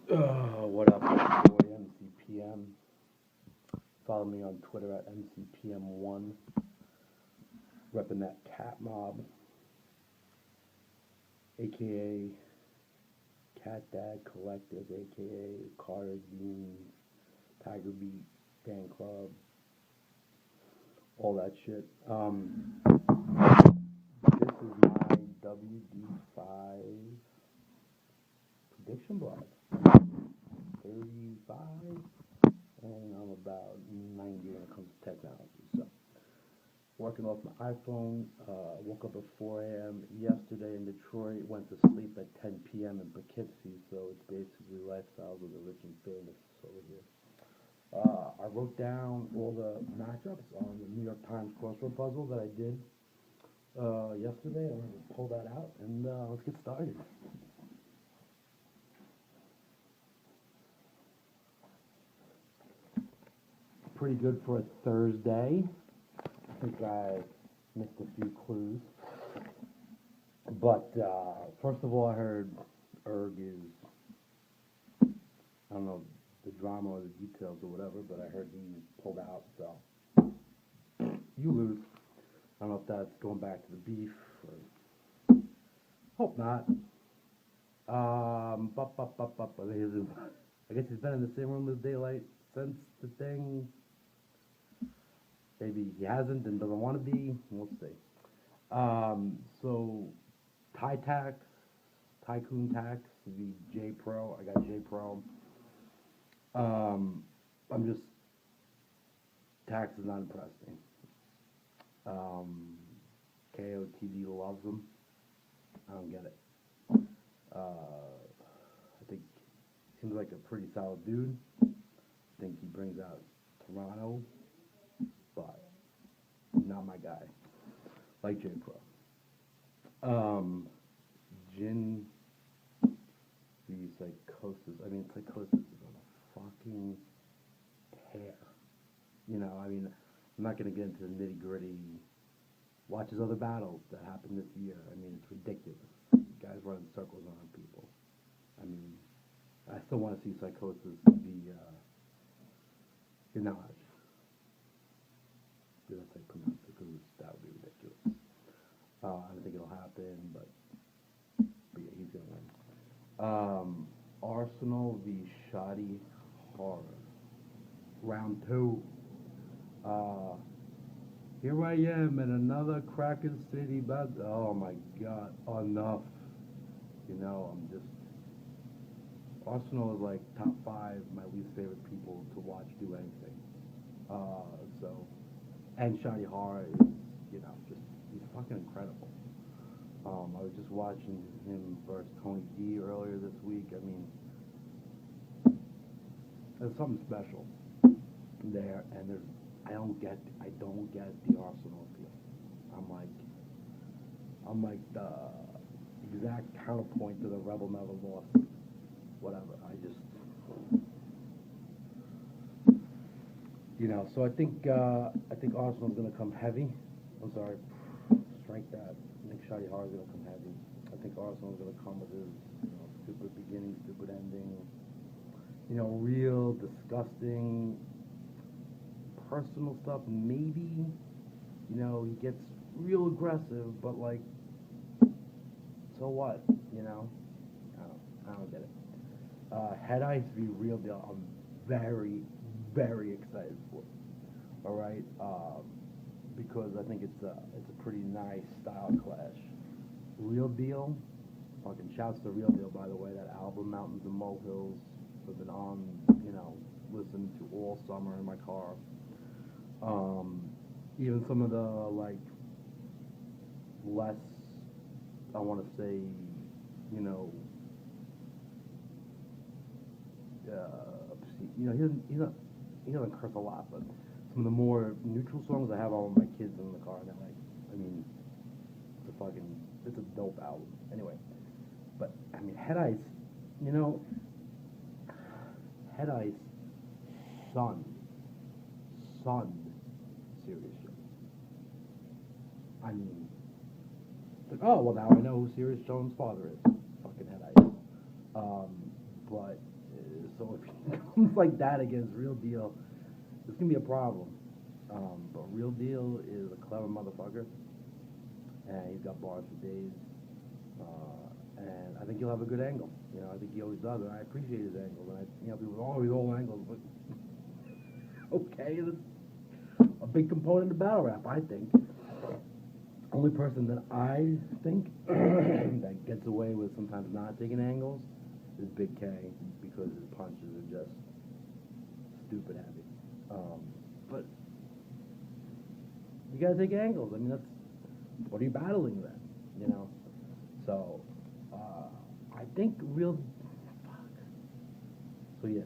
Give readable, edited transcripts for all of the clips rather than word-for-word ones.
What up, it's your boy MCPM. Follow me on Twitter at MCPM1, repping that cat mob, aka Cat Dad Collective, aka Carter's Beans, Tiger Beat, Fan Club, all that shit. This is my WD5 prediction blog. 35, and I'm about 90 when it comes to technology. So, working off my iPhone, woke up at 4 a.m. yesterday in Detroit, went to sleep at 10 p.m. in Poughkeepsie, so it's basically lifestyles of the rich and famous over here. I wrote down all the matchups on the New York Times crossword puzzle that I did yesterday. I'm going to pull that out, and let's get started. Pretty good for a Thursday. I think I missed a few clues. But first of all, I heard Erg is, I don't know the drama or the details or whatever, but I heard he pulled out, so you lose. I don't know if that's going back to the beef or, hope not. I guess he's been in the same room as Daylight since the thing. Maybe he hasn't and doesn't want to be. We'll see. So, Tycoon Tax, the J Pro. I got J Pro. I'm just, Tax is not impressed me. KOTD loves him. I don't get it. I think he seems like a pretty solid dude. I think he brings out Toronto, but not my guy. Like J Pro. Jin, the psychosis. I mean, psychosis is on a fucking tear. You know, I mean, I'm not going to get into the nitty gritty. Watch his other battles that happened this year. I mean, it's ridiculous. Guys running circles on people. I mean, I still want to see psychosis be Ganache. That's how you pronounce it, because that would be ridiculous. I don't think it'll happen, but yeah, he's gonna win. Arsenal v. Shoddy Horror, round 2. Here I am in another Kraken City, but oh my God, enough. You know, Arsenal is like top 5 my least favorite people to watch do anything. And Shoddy Horror is, he's fucking incredible. I was just watching him versus Tony D earlier this week. I mean, there's something special there, and I don't get the Arsenal appeal. I'm like the exact counterpoint to the Rebel Never Lost. Whatever. So I think Arsenal's gonna come heavy. I'm sorry, strike that. I think Shoddy Horror's gonna come heavy. I think Arsenal's gonna come with his, stupid beginning, stupid ending. Real disgusting personal stuff. Maybe, he gets real aggressive, but like, so what? I don't get it. Head Ice v. Real Deal. I'm very, very excited for. All right, because I think it's a pretty nice style clash. Real Deal, fucking shouts to Real Deal, by the way. That album, Mountains and Molehills, I've been on, listening to all summer in my car. Even some of the less, I want to say, he doesn't curse a lot, but some of the more neutral songs I have all of my kids in the car, and they're like, I mean, it's a dope album. Anyway, but I mean, Head Ice, Head Ice, son, Serious Jones. I mean, oh well, now I know who Serious Jones' father is. Fucking Head Ice. But So if he comes like that against Real Deal, it's gonna be a problem. But Real Deal is a clever motherfucker, and he's got bars for days. And I think he'll have a good angle. You know, I think he always does, and I appreciate his angles. And people go, oh, his old angles. But okay, that's a big component of battle rap, I think. Only person that I think that gets away with sometimes not taking angles is Big K, because his punches are just stupid heavy. But you gotta take angles. I mean, that's what are you battling then? You know. So I think fuck. So yeah,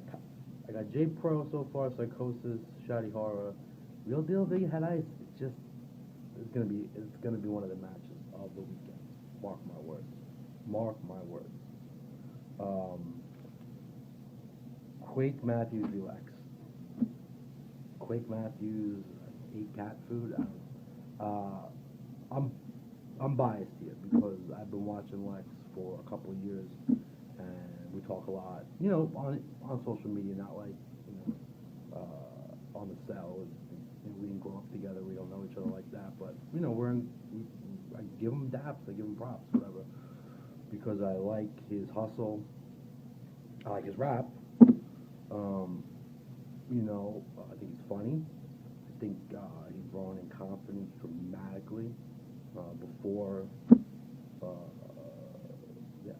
I got J Pro so far, Psychosis, Shoddy Horror, Real Deal, Big Head Ice. It's gonna be one of the matches of the weekend. Mark my words. Mark my words. Quake Matthews Relax. Quake Matthews ate cat food. I'm biased here because I've been watching Lex for a couple of years, and we talk a lot. You know, on social media, not like on the cell. We didn't grow up together. We don't know each other like that. But you know, I give him daps. I give him props, whatever, because I like his hustle. I like his rap. I think he's funny. I think he's grown in confidence dramatically before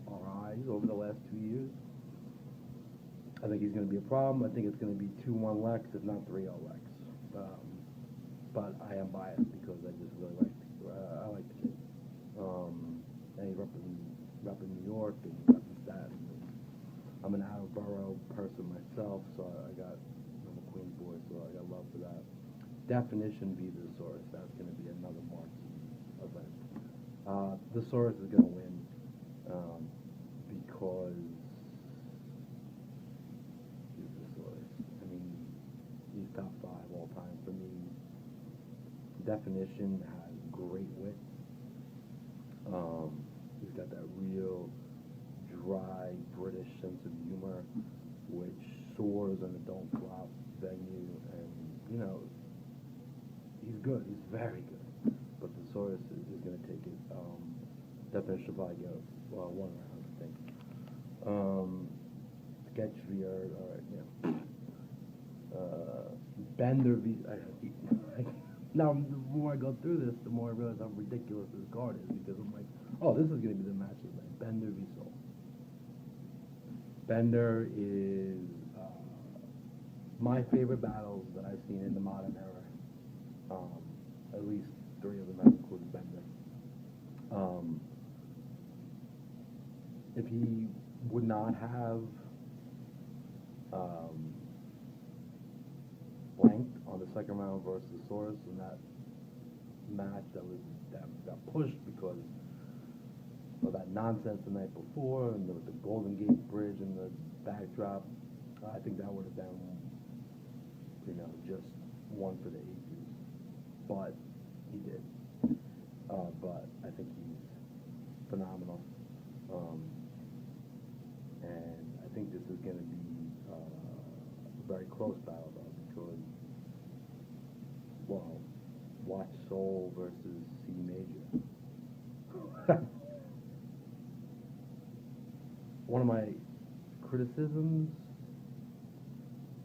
our eyes over the last 2 years. I think he's going to be a problem. I think it's going to be 2-1 Lex, if not 3-0 Lex. But I am biased because I just really I like the kid. And he's repping New York and repping Staten. I'm an out-of-borough person myself, so I'm a Queens boy, so I got love for that. Definition v. the Source, that's going to be another marquee event. The Source is going to win because he's the Source. I mean, he's top 5 all time for me. Definition has great wit. He's got that real dry British sense of humor, which soars in a don't flop venue, and he's good. He's very good. But the Source is going to take it. Definition will probably get 1 round, I think. Sketch v. Bender v. Now, the more I go through this, the more I realize how ridiculous this card is, because I'm like, oh, this is going to be the match of the night. Bender v. Soul. Bender is my favorite battles that I've seen in the modern era. At least 3 of them have included Bender. If he would not have blanked on the second round versus Source in that match that got pushed because of that nonsense the night before, and the Golden Gate Bridge and the backdrop, I think that would have been, just one for the ages. But he did. But I think he's phenomenal. And I think this is going to be a very close battle, though, because, watch Soul versus C Major. One of my criticisms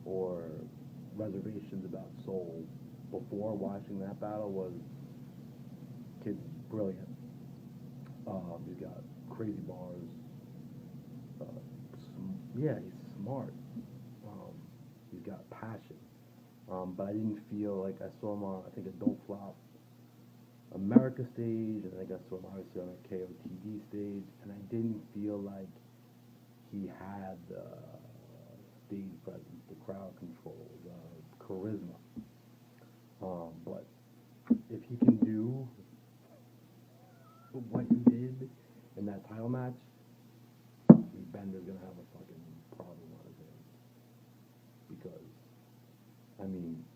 or reservations about Soul before watching that battle was, kid's brilliant. He's got crazy bars. He's smart. He's got passion. But I didn't feel like I saw him on, I think, a Don't Flop America stage, and I think I saw him obviously on a KOTD stage, and I didn't feel like he had the stage presence, the crowd control, the charisma. But if he can do what he did in that title match, Bender's gonna have a fucking problem on his hands. Because,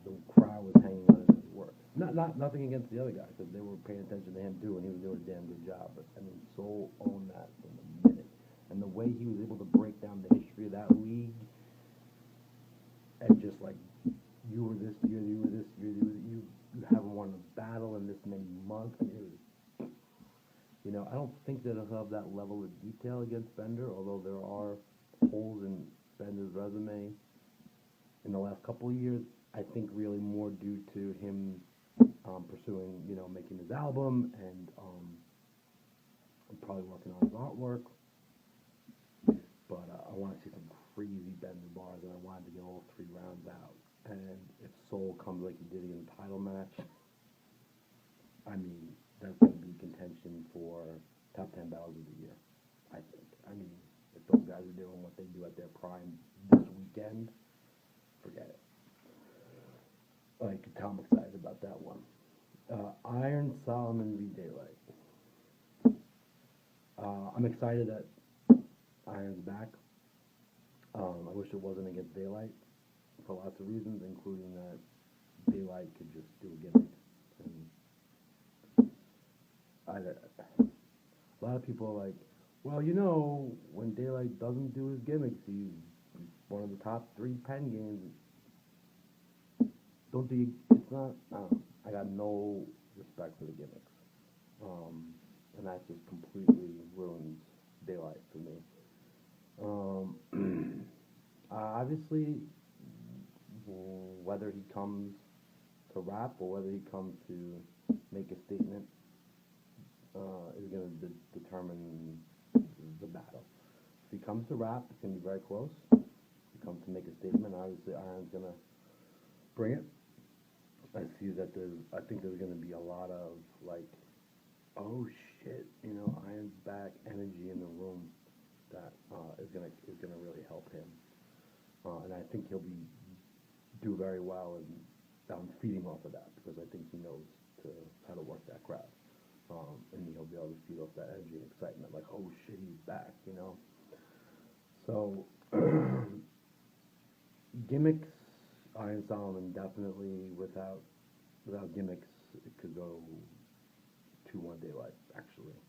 the crowd was hanging on his work. Nothing against the other guy, because they were paying attention to him too, and he was doing a damn good job. But Soul owned that from the minute, and the way he was able to break down the history of that league and just like you were this year, you were this year, you haven't won a battle in this many months. I mean, I don't think that he'll have that level of detail against Bender, although there are holes in Bender's resume in the last couple of years. I think really more due to him pursuing, making his album and probably working on his artwork. But I want to see some crazy Bender bars, and I wanted to get all 3 rounds out. And if Soul comes like he did in the title match, I mean, that's going to be contention for top 10 battles of the year, I think. I mean, if those guys are doing what they do at their prime this weekend, forget it. Like, I'm excited about that one. Iron Solomon v. Daylight. I'm excited that Iron's back. I wish it wasn't against Daylight for lots of reasons, including that Daylight could just do a gimmick. And a lot of people are like, well, when Daylight doesn't do his gimmicks, he's one of the top 3 pen games. It's not, I got no respect for the gimmicks. And that just completely ruins Daylight for me. Obviously, whether he comes to rap or whether he comes to make a statement is going to determine the battle. If he comes to rap, it's going to be very close. If he comes to make a statement, obviously Iron's going to bring it. I think there's going to be a lot of like, oh shit, Iron's back energy in the room that is gonna really help him, and I think he'll do very well, and I'm feeding off of that because I think he knows how to work that crowd, and he'll be able to feed off that energy and excitement, like, oh shit, he's back, So gimmicks, Iron Solomon definitely without gimmicks, it could go 2-1 Daylight actually.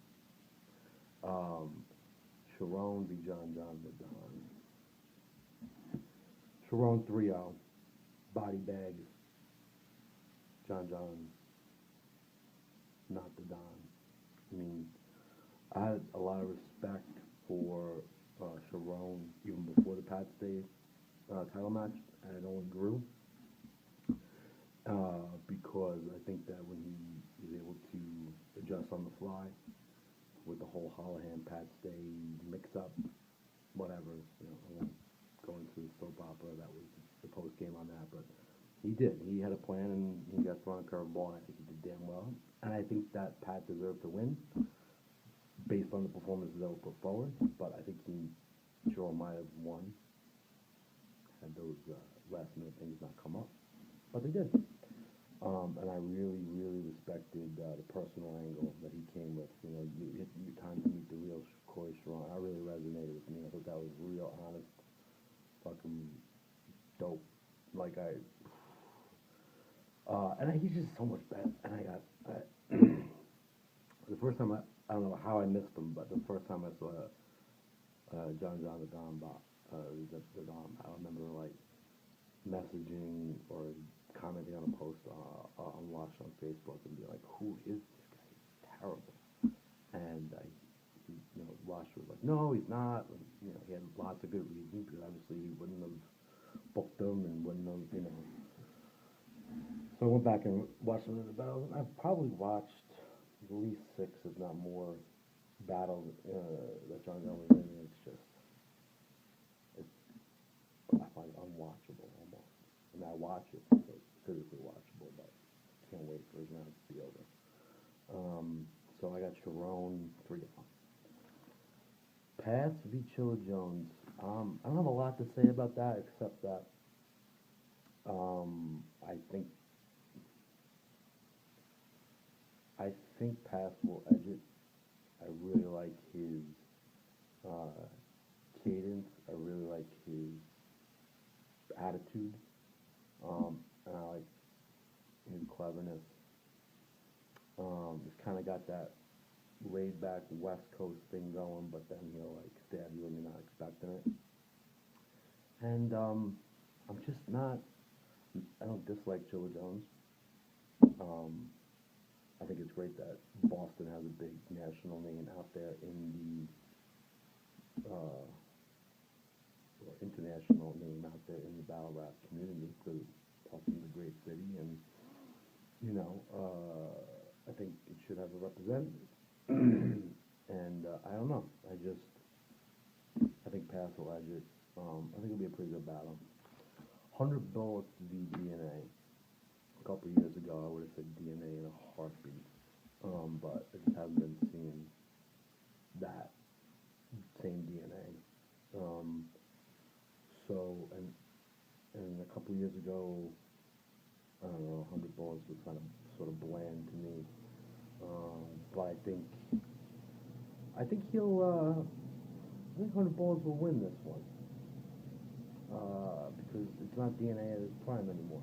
Sharon v. John the Don. Sharon 3-0. Body bags. John, not the Don. I mean, I had a lot of respect for Sharon even before the Pat Stay title match, and it only grew because I think that when he was able to adjust on the fly with the whole Holohan Pat Stay mix-up, whatever, I won't go into the soap opera that was the post game on that, but he did. He had a plan, and he got thrown a curveball, and I think he did damn well. And I think that Pat deserved to win based on the performances that were put forward, but I think he sure might have won had those last-minute things not come up. But they did. And I really, really respected the personal angle that he came with. Time to meet the real Corey Sharon. I really resonated with me. I thought that was real honest, fucking dope. Like he's just so much better. And I got the first time I don't know how I missed him, but the first time I saw John the Don, the Don, I remember like messaging or commenting on a post on Wash on Facebook and be like, who is this guy? He's terrible. And Wash was like, no, he's not. And, he had lots of good reasons because obviously he wouldn't have booked them and wouldn't have, So I went back and watched some of the battles. And I've probably watched at least 6, if not more, battles that John was in. I find it unwatchable almost. I mean, I watch it, so it's physically watchable, but can't wait for his rounds to be over. So I got Sharon 3-0. Pass v. Chilla Jones. I don't have a lot to say about that except that I think Pass will edge it. I really like his cadence. I really like his attitude. And I like his cleverness. He's kind of got that laid-back West Coast thing going, but then he'll like stab you when you're not expecting it. And I'm I'm just not. I don't dislike Joe Jones. Um, I think it's great that Boston has a big national name out there in the or international name out there in the battle rap community because Boston's a great city, and I think it should have a representative. And I don't know. I think Pass will edge it. I think it'll be a pretty good battle. 100 Bullets v DNA. A couple of years ago, I would have said DNA in a heartbeat. But I just haven't been seeing that same DNA. And a couple of years ago, I don't know, 100 Bullets was kind of sort of bland to me. But I think he'll, I think 100 Bullets will win this one. Because it's not DNA at his prime anymore.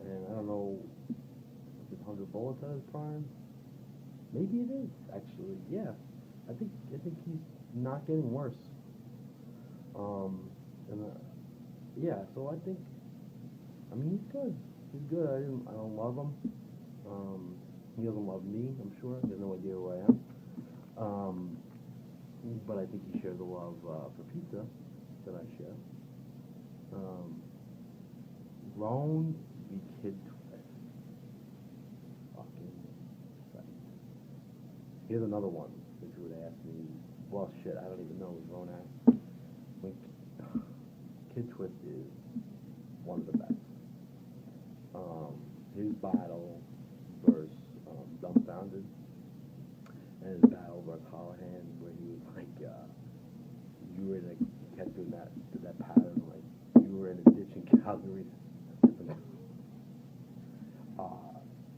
And I don't know if it's 100 Bullets at his prime. Maybe it is, actually. Yeah. I think he's not getting worse. Yeah, so I think, he's good. He's good. I don't love him. He doesn't love me, I'm sure. He has no idea who I am. But I think he shares a love for pizza that I share. Roan v. Kid Twist. Fucking sight. Here's another one that you would ask me. Well, shit, I don't even know who's Roan at. Kid Twist is one of the best. His battle versus Dumbfounded, and his battle versus Hollahan, where he was like, you were in a, he kept doing that pattern, like, you were in a ditch in Calgary.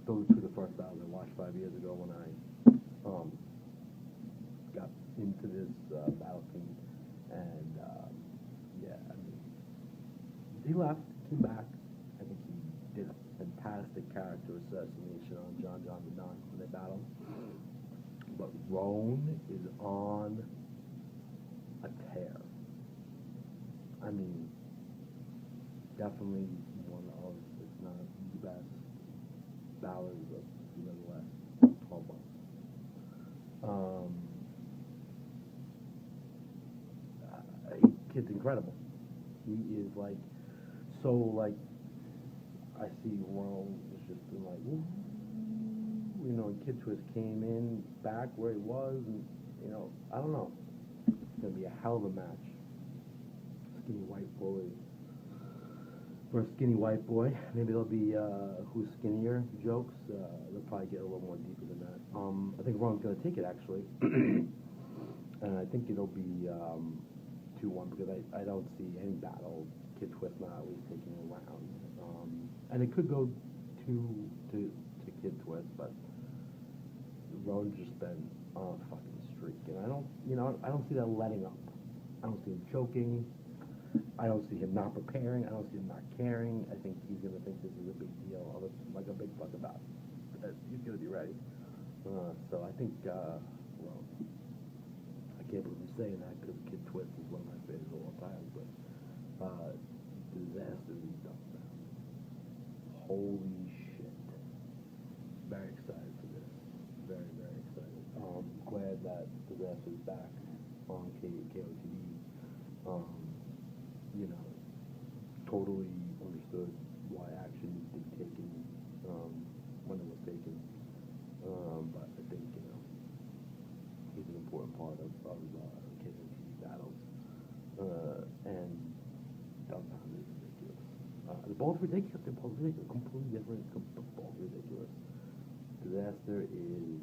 Those were the first battles I watched 5 years ago when I got into this battle scene, and yeah, he left, came back. I think he did a fantastic character assassination on John the Don when they battled. But Roan is on a tear. Definitely one of, if not the best ballers of the last 12 months. Kid's incredible. He is like, I see Roan has just been like, woo, and Kid Twist came in back where he was, and, I don't know. It's going to be a hell of a match. Skinny white boy versus skinny white boy. Maybe there'll be who's skinnier jokes. They'll probably get a little more deeper than that. I think Roan's going to take it, actually. And I think it'll be 2-1 because I don't see any battle Kid Twist not at least taking a round. And it could go to Kid Twist, but Roan's just been on a fucking streak, and I don't see that letting up. I don't see him choking. I don't see him not preparing. I don't see him not caring. I think he's gonna think this is a big deal, like a big fuck about it. He's gonna be ready. So I think, well, I can't believe I'm saying that because Kid Twist is one of my favorites of all time, but Disaster is done now. Holy shit. Very excited for this. Very, very excited. Glad that Disaster is back on KOTD. Totally understood why action needs to be taken when it was taken. But I think, he's an important part of KOTD battles. And Dumbfounded is ridiculous. They're both ridiculous. They're both ridiculous. Completely different. Both ridiculous. Disaster is,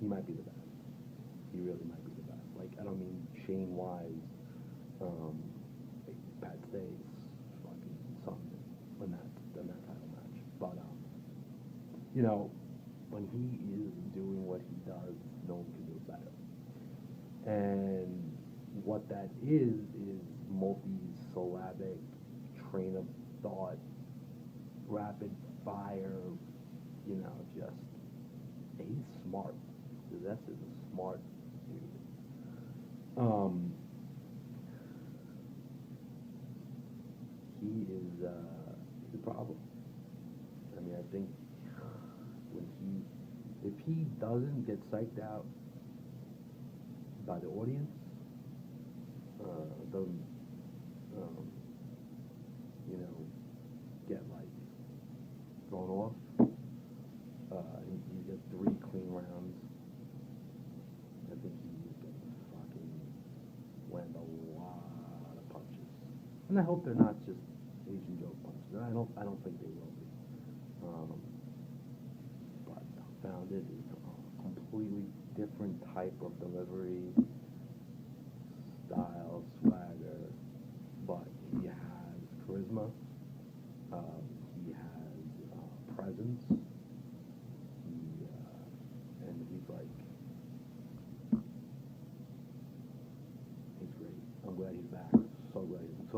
he might be the best. He really might be the best. Like, I don't mean Shane-wise, Pat States, fucking something in that title match. But, when he is doing what he does, no one can do it better. And what that is multi-syllabic, train of thought, rapid fire, just, he's smart. Disaster is a smart dude. is he's a problem. I mean, I think when if he doesn't get psyched out by the audience, doesn't um, get like thrown off. He gets 3 clean rounds. I think he's gonna fucking land a lot of punches, and I hope they're not just Asian Joe punches. I don't think they will be. But found it is a completely different type of delivery, style, swagger, but he has charisma. He has presence. And he's like, he's great. I'm glad he's back. So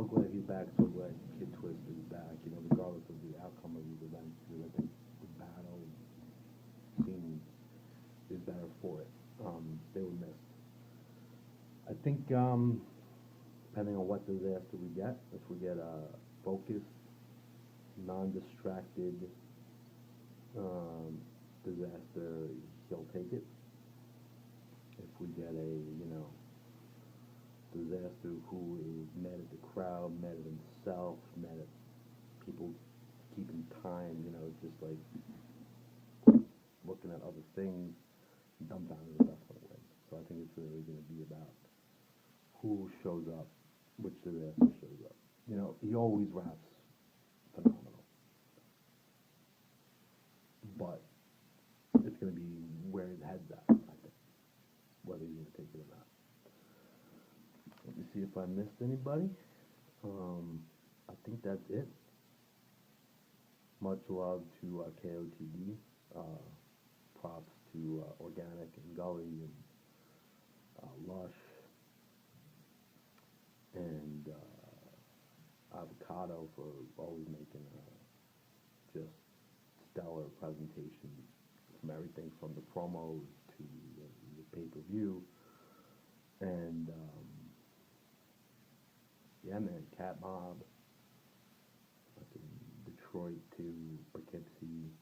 glad he's back. So glad Kid Twist is back. Regardless of the outcome of these events, because I think the battle scene is better for it. They were missed. I think, depending on what disaster we get, if we get a focused, non-distracted disaster, he'll take it. If we get a, disaster who is mad at the crowd, mad at himself, mad at people keeping time, just like looking at other things, dumbfounded, the best one to win. So I think it's really going to be about who shows up, which disaster shows up. He always raps phenomenal. But it's going to be where his head's at, I think, whether he's going to take it or not. Let me see if I missed anybody. I think that's it. Much love to KOTD. Props to Organic and Gully and Lush and Avocado for always making just stellar presentations from everything from the promos to the pay-per-view. And yeah, man, Cat Mob, Detroit to Poughkeepsie,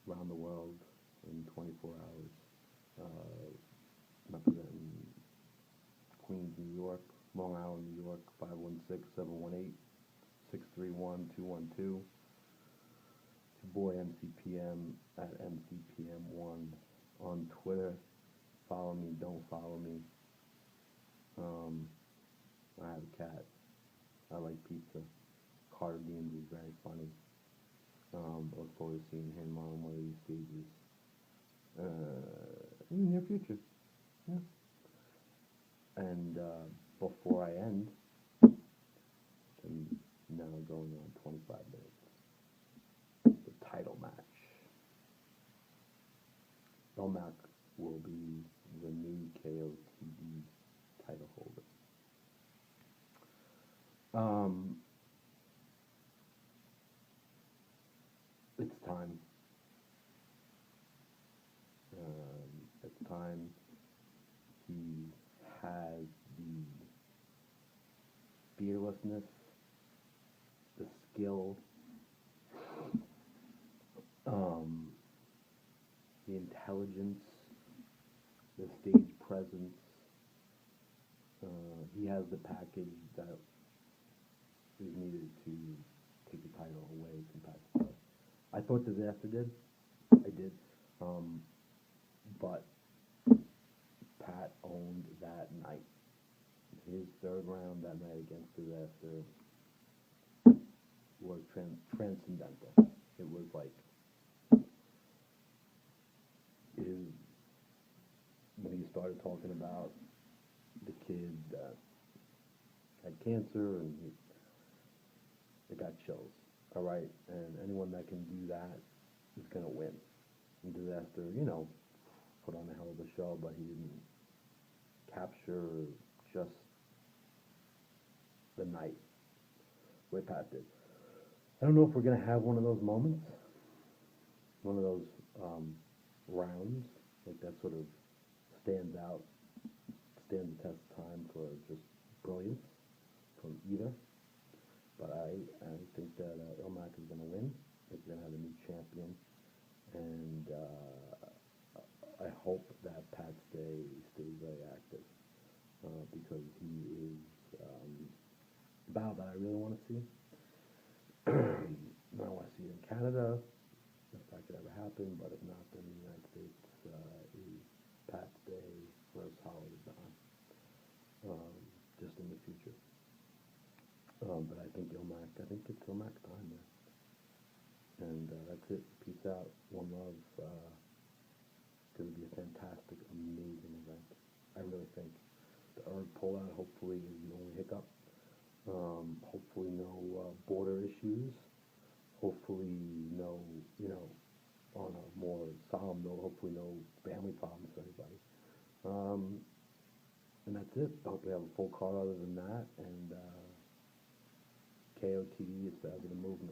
around the world in 24 hours. Representing Queens, New York, Long Island, New York, 516-718-631-212. Your boy MCPM at MCPM1 on Twitter. Follow me, don't follow me. I have a cat. I like pizza. Carter Deans is very funny. Look forward to seeing him on one of these stages in the near future. Yeah. And before I end, I'm now going on 25 minutes. The title match. Elmac will be the new KOTD title holder. It's time. It's time. He has the fearlessness, the skill, the intelligence, the stage presence. He has the package that is needed to take the title away from Pat Starr. I thought Disaster did. I did. But Pat owned that night. His third round that night against Disaster was transcendental. It was like when he started talking about the kid that had cancer, and it got chills. All right, and anyone that can do that is gonna win. And Disaster, put on a hell of a show, but he didn't capture just the night the way Pat did. I don't know if we're gonna have one of those moments, one of those rounds like that sort of stands the test of time for just brilliance from either. But I battle that I really want to see. I want to see it in Canada, if that could ever happen, but if not, then the United States is Pat's Day, first holiday on, just in the future. But I think it's Ilmac time there. And that's it. Peace out. One love. It's going to be a fantastic, amazing event. I really think. The ERG pullout hopefully is the only hiccup. Hopefully no border issues. Hopefully no, on a more solemn note, hopefully no family problems for anybody. And that's it. I hope we have a full card other than that. And KOTD is forever the movement.